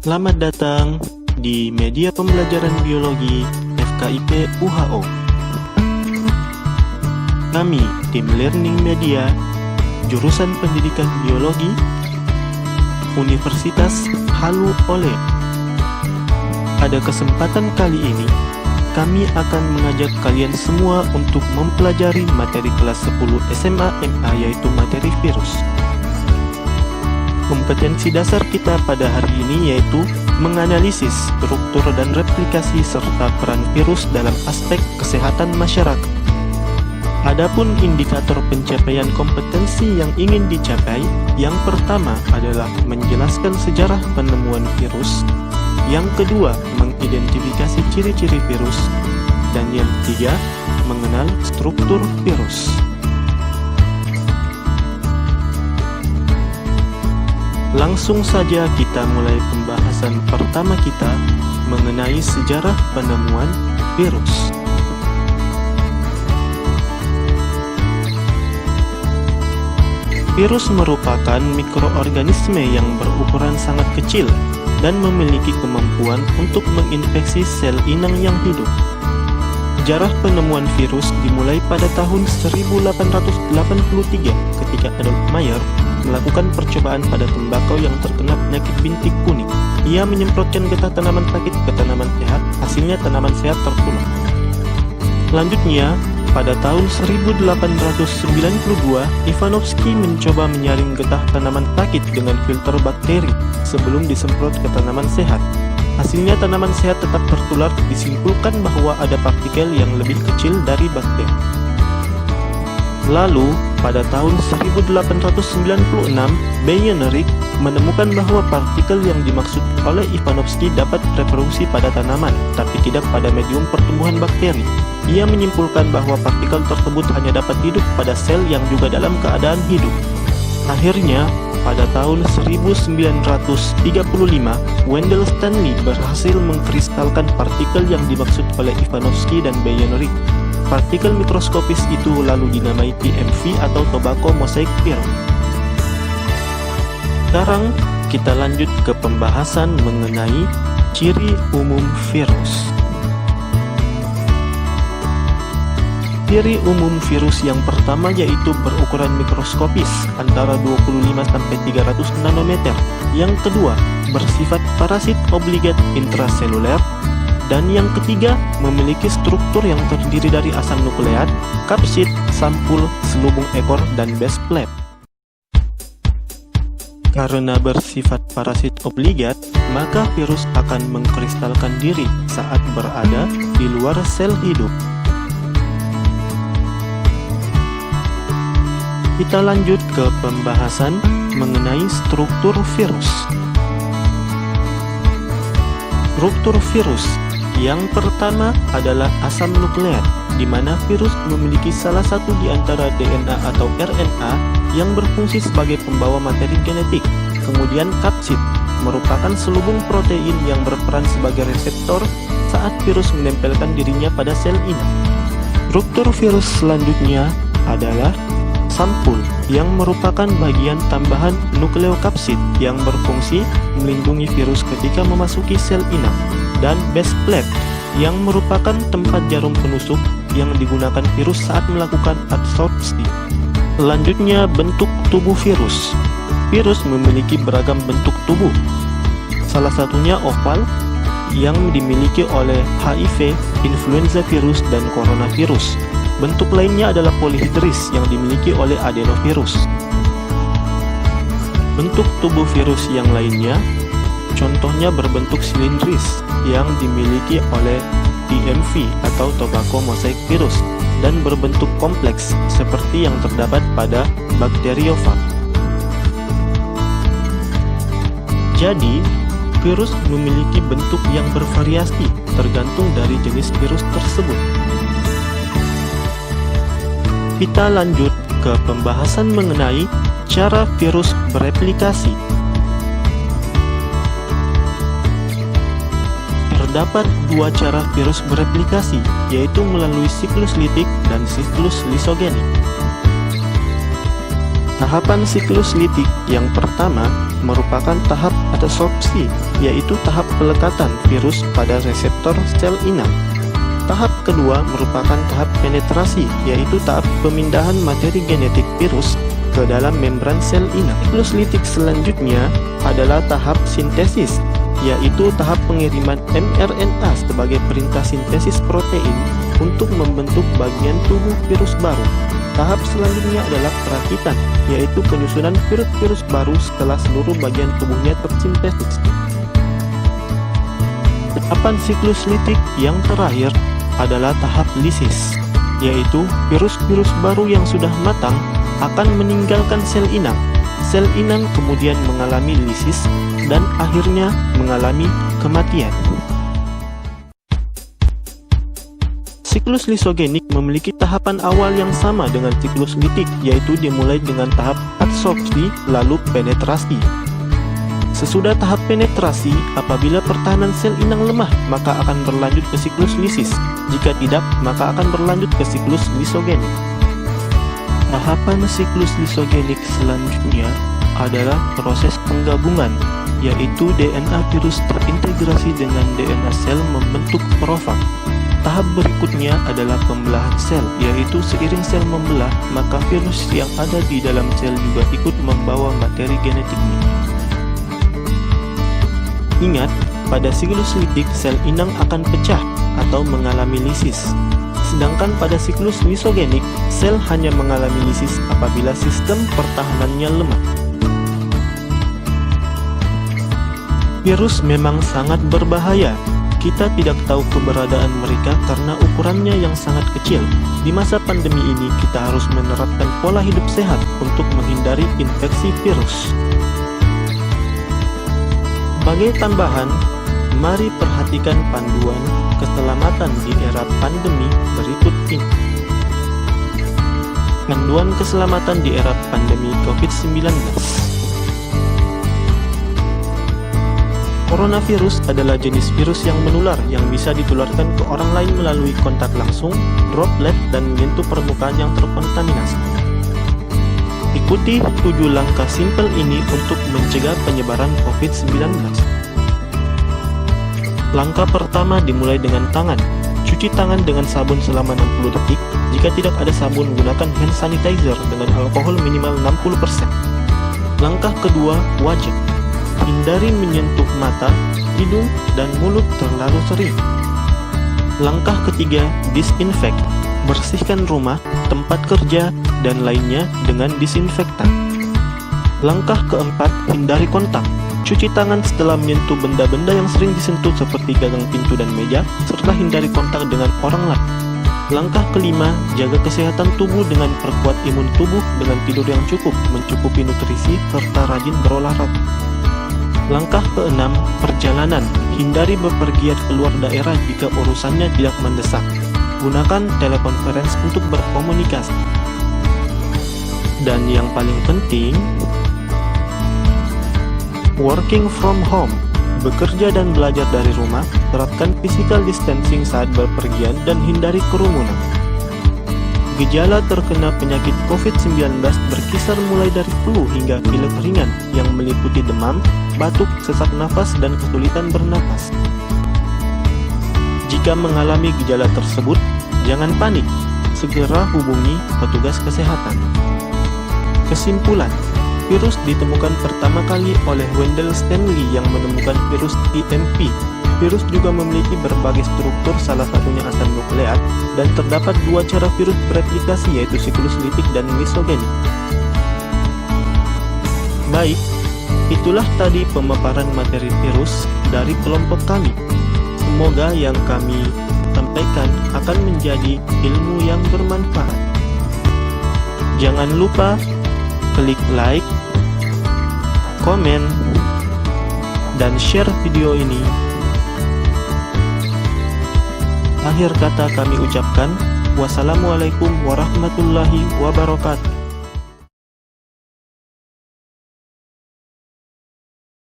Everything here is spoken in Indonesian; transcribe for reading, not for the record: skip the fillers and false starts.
Selamat datang di media pembelajaran biologi FKIP UHO. Kami tim Learning Media, jurusan Pendidikan Biologi, Universitas Halu Oleh. Pada kesempatan kali ini, kami akan mengajak kalian semua untuk mempelajari materi kelas 10 SMA MA, yaitu materi virus. Kompetensi dasar kita pada hari ini yaitu menganalisis struktur dan replikasi serta peran virus dalam aspek kesehatan masyarakat. Adapun indikator pencapaian kompetensi yang ingin dicapai, yang pertama adalah menjelaskan sejarah penemuan virus, yang kedua mengidentifikasi ciri-ciri virus, dan yang ketiga mengenal struktur virus. Langsung saja kita mulai pembahasan pertama kita mengenai sejarah penemuan virus. Virus merupakan mikroorganisme yang berukuran sangat kecil dan memiliki kemampuan untuk menginfeksi sel inang yang hidup. Sejarah penemuan virus dimulai pada tahun 1883 ketika Adolf Meyer melakukan percobaan pada tembakau yang terkena penyakit bintik kuning. Ia menyemprotkan getah tanaman sakit ke tanaman sehat, hasilnya tanaman sehat tertular. Selanjutnya, pada tahun 1892, Ivanovsky mencoba menyaring getah tanaman sakit dengan filter bakteri sebelum disemprot ke tanaman sehat. Hasilnya tanaman sehat tetap tertular, disimpulkan bahwa ada partikel yang lebih kecil dari bakteri. Lalu, pada tahun 1896, Beyenerich menemukan bahwa partikel yang dimaksud oleh Ivanovsky dapat reproduksi pada tanaman, tapi tidak pada medium pertumbuhan bakteri. Ia menyimpulkan bahwa partikel tersebut hanya dapat hidup pada sel yang juga dalam keadaan hidup. Akhirnya, pada tahun 1935, Wendell Stanley berhasil mengkristalkan partikel yang dimaksud oleh Ivanovsky dan Beyenerich. Partikel mikroskopis itu lalu dinamai TMV atau tobacco mosaic virus. Sekarang kita lanjut ke pembahasan mengenai ciri umum virus. Ciri umum virus yang pertama yaitu berukuran mikroskopis antara 25-300 nanometer. Yang kedua, bersifat parasit obligat intraseluler. Dan yang ketiga, memiliki struktur yang terdiri dari asam nukleat, kapsid, sampul, selubung ekor, dan base plate. Karena bersifat parasit obligat, maka virus akan mengkristalkan diri saat berada di luar sel hidup. Kita lanjut ke pembahasan mengenai struktur virus. Struktur virus yang pertama adalah asam nukleat, di mana virus memiliki salah satu di antara DNA atau RNA yang berfungsi sebagai pembawa materi genetik. Kemudian kapsid merupakan selubung protein yang berperan sebagai reseptor saat virus menempelkan dirinya pada sel inang. Struktur virus selanjutnya adalah sampul, yang merupakan bagian tambahan nukleokapsid yang berfungsi melindungi virus ketika memasuki sel inang, dan base plate, yang merupakan tempat jarum penusuk yang digunakan virus saat melakukan adsorpsi. Selanjutnya, bentuk tubuh virus. Virus memiliki beragam bentuk tubuh. Salah satunya oval, yang dimiliki oleh HIV, influenza virus, dan coronavirus. Bentuk lainnya adalah polyhedris yang dimiliki oleh adenovirus. Bentuk tubuh virus yang lainnya, contohnya berbentuk silindris yang dimiliki oleh TMV atau tobacco mosaic virus dan berbentuk kompleks seperti yang terdapat pada bakteriofag. Jadi, virus memiliki bentuk yang bervariasi tergantung dari jenis virus tersebut. Kita lanjut ke pembahasan mengenai cara virus bereplikasi. Terdapat dua cara virus bereplikasi, yaitu melalui siklus litik dan siklus lisogenik. Tahapan siklus litik yang pertama merupakan tahap adsorpsi, yaitu tahap pelekatan virus pada reseptor sel inang. Tahap kedua merupakan tahap penetrasi, yaitu tahap pemindahan materi genetik virus ke dalam membran sel inang. Siklus litik selanjutnya adalah tahap sintesis, yaitu tahap pengiriman mRNA sebagai perintah sintesis protein untuk membentuk bagian tubuh virus baru. Tahap selanjutnya adalah perakitan, yaitu penyusunan virus-virus baru setelah seluruh bagian tubuhnya tersintesis. Tahapan siklus litik yang terakhir adalah tahap lisis, yaitu virus-virus baru yang sudah matang akan meninggalkan sel inang. Sel inang kemudian mengalami lisis dan akhirnya mengalami kematian. Siklus lisogenik memiliki tahapan awal yang sama dengan siklus litik, yaitu dimulai dengan tahap adsorpsi lalu penetrasi. Sesudah tahap penetrasi, apabila pertahanan sel inang lemah, maka akan berlanjut ke siklus lisis. Jika tidak, maka akan berlanjut ke siklus lisogenik. Tahapan siklus lisogenik selanjutnya adalah proses penggabungan, yaitu DNA virus terintegrasi dengan DNA sel membentuk profag. Tahap berikutnya adalah pembelahan sel, yaitu seiring sel membelah, maka virus yang ada di dalam sel juga ikut membawa materi genetiknya. Ingat, pada siklus litik sel inang akan pecah atau mengalami lisis. Sedangkan pada siklus lisogenik, sel hanya mengalami lisis apabila sistem pertahanannya lemah. Virus memang sangat berbahaya. Kita tidak tahu keberadaan mereka karena ukurannya yang sangat kecil. Di masa pandemi ini, kita harus menerapkan pola hidup sehat untuk menghindari infeksi virus. Sebagai tambahan, mari perhatikan panduan keselamatan di era pandemi berikut ini. Panduan keselamatan di era pandemi COVID-19. Coronavirus adalah jenis virus yang menular yang bisa ditularkan ke orang lain melalui kontak langsung, droplet, dan menyentuh permukaan yang terkontaminasi. Ikuti 7 langkah simpel ini untuk mencegah penyebaran COVID-19. Langkah pertama dimulai dengan tangan. Cuci tangan dengan sabun selama 60 detik. Jika tidak ada sabun, gunakan hand sanitizer dengan alkohol minimal 60%. Langkah kedua, wajah. Hindari menyentuh mata, hidung, dan mulut terlalu sering. Langkah ketiga, disinfek. Bersihkan rumah, tempat kerja, dan lainnya dengan disinfektan. Langkah keempat, hindari kontak. Cuci tangan setelah menyentuh benda-benda yang sering disentuh seperti gagang pintu dan meja, serta hindari kontak dengan orang lain. Langkah kelima, jaga kesehatan tubuh dengan perkuat imun tubuh dengan tidur yang cukup, mencukupi nutrisi, serta rajin berolahraga. Langkah keenam, perjalanan. Hindari bepergian keluar daerah jika urusannya tidak mendesak. Gunakan telekonferensi untuk berkomunikasi. Dan yang paling penting, working from home. Bekerja dan belajar dari rumah, terapkan physical distancing saat berpergian dan hindari kerumunan. Gejala terkena penyakit COVID-19 berkisar mulai dari flu hingga pilek ringan yang meliputi demam, batuk, sesak nafas, dan kesulitan bernapas. Jika mengalami gejala tersebut, jangan panik, segera hubungi petugas kesehatan. Kesimpulan, virus ditemukan pertama kali oleh Wendell Stanley yang menemukan virus TMP. Virus juga memiliki berbagai struktur, salah satunya asam nukleat, dan terdapat 2 cara virus bereplikasi, yaitu siklus litik dan lisogenik. Baik, itulah tadi pemaparan materi virus dari kelompok kami. Semoga yang kami sampaikan akan menjadi ilmu yang bermanfaat. Jangan lupa klik like, komen, dan share video ini. Akhir kata kami ucapkan, wassalamualaikum warahmatullahi wabarakatuh.